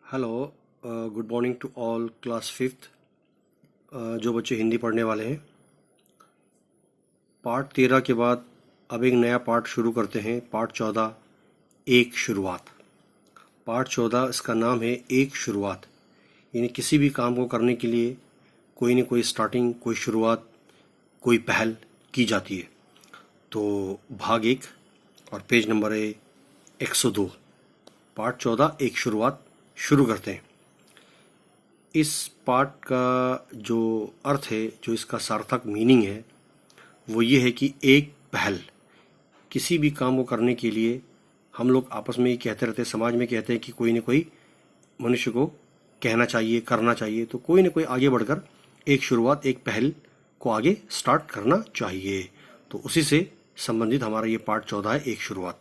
Hello. Good morning to all class fifth. जो बच्चे हिंदी पढ़ने वाले हैं, पार्ट 13 के बाद अब एक नया पार्ट शुरू करते हैं। पार्ट 14 एक शुरुआत। पार्ट 14 इसका नाम है एक शुरुआत। यानी किसी भी काम को करने के लिए कोई न कोई स्टार्टिंग, कोई शुरुआत, कोई पहल की जाती है। तो भाग 1 और पेज नंबर है 102। पार्ट 14 एक शुरुआत शुरू करते हैं। इस पार्ट का जो अर्थ है, जो इसका सार्थक मीनिंग है, वो ये है कि एक पहल। किसी भी काम को करने के लिए हम लोग आपस में ही कहते रहते हैं, समाज में कहते हैं कि कोई न कोई मनुष्य को कहना चाहिए, करना चाहिए। तो कोई न कोई आगे बढ़कर एक शुरुआत, एक पहल को आगे स्टार्ट करना चाहिए। तो उसी से संबंधित हमारा ये पार्ट 14 है, एक शुरुआत।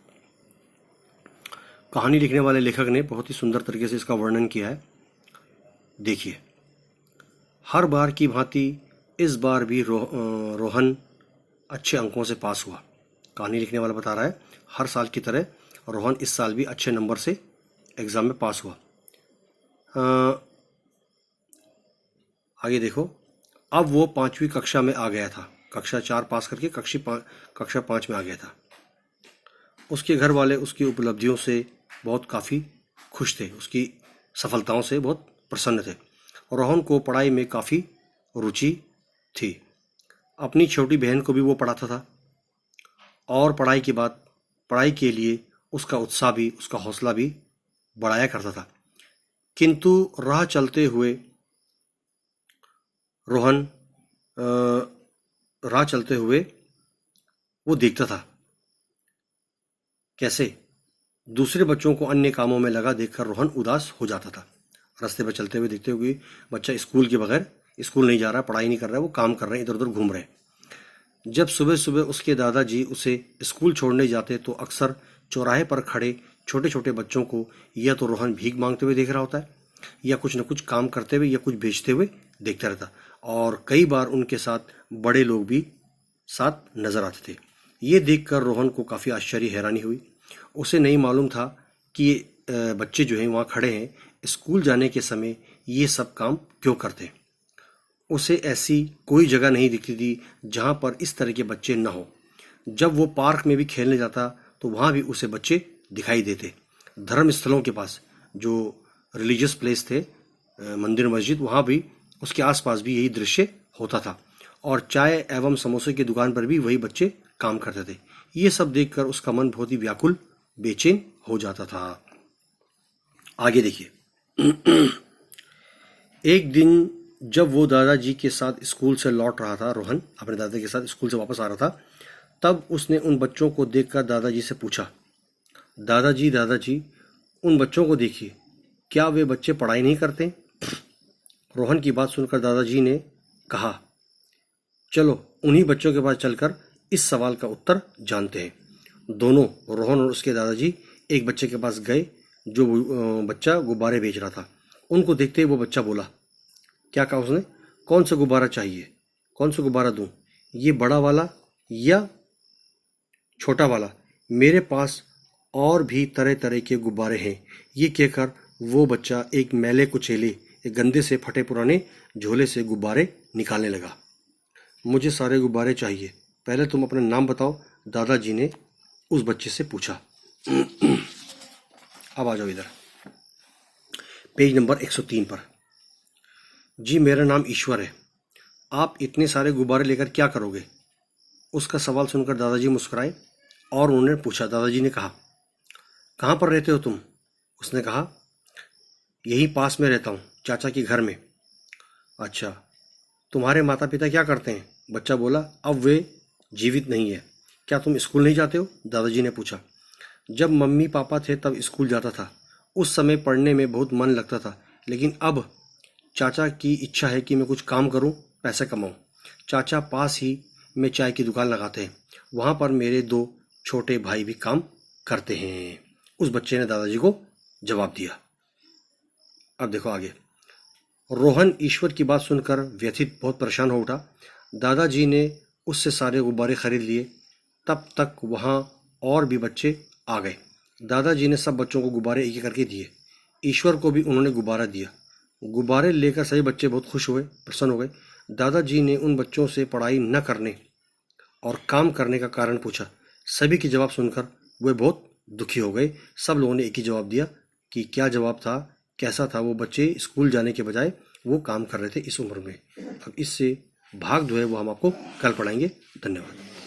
कहानी लिखने वाले लेखक ने बहुत ही सुंदर तरीके से इसका वर्णन किया है। देखिए, हर बार की भांति इस बार भी रोहन अच्छे अंकों से पास हुआ। कहानी लिखने वाला बता रहा है, हर साल की तरह रोहन इस साल भी अच्छे नंबर से एग्ज़ाम में पास हुआ। आगे देखो, अब वो 5वीं कक्षा में आ गया था। कक्षा 4 पास करके कक्षा 5 में आ गया था। उसके घर वाले उसकी उपलब्धियों से बहुत काफ़ी खुश थे, उसकी सफलताओं से बहुत प्रसन्न थे। रोहन को पढ़ाई में काफ़ी रुचि थी। अपनी छोटी बहन को भी वो पढ़ाता था और पढ़ाई के लिए उसका उत्साह भी, उसका हौसला भी बढ़ाया करता था। किंतु राह चलते हुए रोहन राह चलते हुए वो देखता था कैसे दूसरे बच्चों को अन्य कामों में लगा देखकर रोहन उदास हो जाता था। रास्ते पर चलते हुए देखते हुए बच्चा स्कूल के बगैर स्कूल नहीं जा रहा, पढ़ाई नहीं कर रहा है, वो काम कर रहे हैं, इधर उधर घूम रहे हैं। जब सुबह सुबह उसके दादाजी उसे स्कूल छोड़ने जाते तो अक्सर चौराहे पर खड़े छोटे छोटे बच्चों को या तो रोहन भीख मांगते हुए देख रहा होता है, या कुछ न कुछ काम करते हुए या कुछ बेचते हुए देखता रहता। और कई बार उनके साथ बड़े लोग भी साथ नजर आते थे। ये देखकर रोहन को काफ़ी आश्चर्य, हैरानी हुई। उसे नहीं मालूम था कि ये बच्चे जो हैं वहाँ खड़े हैं, स्कूल जाने के समय ये सब काम क्यों करते हैं। उसे ऐसी कोई जगह नहीं दिखती थी जहाँ पर इस तरह के बच्चे न हो। जब वो पार्क में भी खेलने जाता तो वहाँ भी उसे बच्चे दिखाई देते। धर्म स्थलों के पास, जो रिलीजियस प्लेस थे, मंदिर मस्जिद, वहाँ भी उसके आसपास भी यही दृश्य होता था। और चाय एवं समोसे की दुकान पर भी वही बच्चे काम करते थे। ये सब देखकर उसका मन बहुत ही व्याकुल, बेचैन हो जाता था। आगे देखिए, एक दिन जब वो दादाजी के साथ स्कूल से लौट रहा था, रोहन अपने दादा के साथ स्कूल से वापस आ रहा था, तब उसने उन बच्चों को देखकर दादाजी से पूछा, दादाजी दादाजी, उन बच्चों को देखिए, क्या वे बच्चे पढ़ाई नहीं करते? रोहन की बात सुनकर दादाजी ने कहा, चलो उन्हीं बच्चों के पास चलकर इस सवाल का उत्तर जानते हैं। दोनों, रोहन और उसके दादाजी, एक बच्चे के पास गए जो बच्चा गुब्बारे बेच रहा था। उनको देखते ही वो बच्चा बोला, क्या कहा उसने, कौन सा गुब्बारा चाहिए, कौन सा गुब्बारा दूं, ये बड़ा वाला या छोटा वाला? मेरे पास और भी तरह तरह के गुब्बारे हैं। ये कहकर वो बच्चा एक मैले कुचेले, एक गंदे से फटे पुराने झोले से गुब्बारे निकालने लगा। मुझे सारे गुब्बारे चाहिए, पहले तुम अपना नाम बताओ, दादाजी ने उस बच्चे से पूछा। अब आ जाओ इधर, पेज नंबर 103 पर। जी, मेरा नाम ईश्वर है। आप इतने सारे गुब्बारे लेकर क्या करोगे? उसका सवाल सुनकर दादाजी मुस्कुराए और उन्होंने पूछा। दादाजी ने कहा, कहाँ पर रहते हो तुम? उसने कहा, यहीं पास में रहता हूँ, चाचा के घर में। अच्छा, तुम्हारे माता पिता क्या करते हैं? बच्चा बोला, अब वे जीवित नहीं है। क्या तुम स्कूल नहीं जाते हो? दादाजी ने पूछा। जब मम्मी पापा थे तब स्कूल जाता था। उस समय पढ़ने में बहुत मन लगता था, लेकिन अब चाचा की इच्छा है कि मैं कुछ काम करूं, पैसे कमाऊं। चाचा पास ही में चाय की दुकान लगाते हैं, वहां पर मेरे 2 छोटे भाई भी काम करते हैं। उस बच्चे ने दादाजी को जवाब दिया। अब देखो आगे। रोहन ईश्वर की बात सुनकर व्यथित, बहुत परेशान हो उठा। दादाजी ने उससे सारे गुब्बारे खरीद लिए। तब तक वहाँ और भी बच्चे आ गए। दादाजी ने सब बच्चों को गुब्बारे एक एक करके दिए। ईश्वर को भी उन्होंने गुब्बारा दिया। गुब्बारे लेकर सभी बच्चे बहुत खुश हुए, प्रसन्न हो गए। दादाजी ने उन बच्चों से पढ़ाई न करने और काम करने का कारण पूछा। सभी के जवाब सुनकर वे बहुत दुखी हो गए। सब लोगों ने एक ही जवाब दिया कि क्या जवाब था, कैसा था? वो बच्चे स्कूल जाने के बजाय वो काम कर रहे थे इस उम्र में। अब इससे भाग जो है वो हम आपको कल पढ़ाएंगे। धन्यवाद।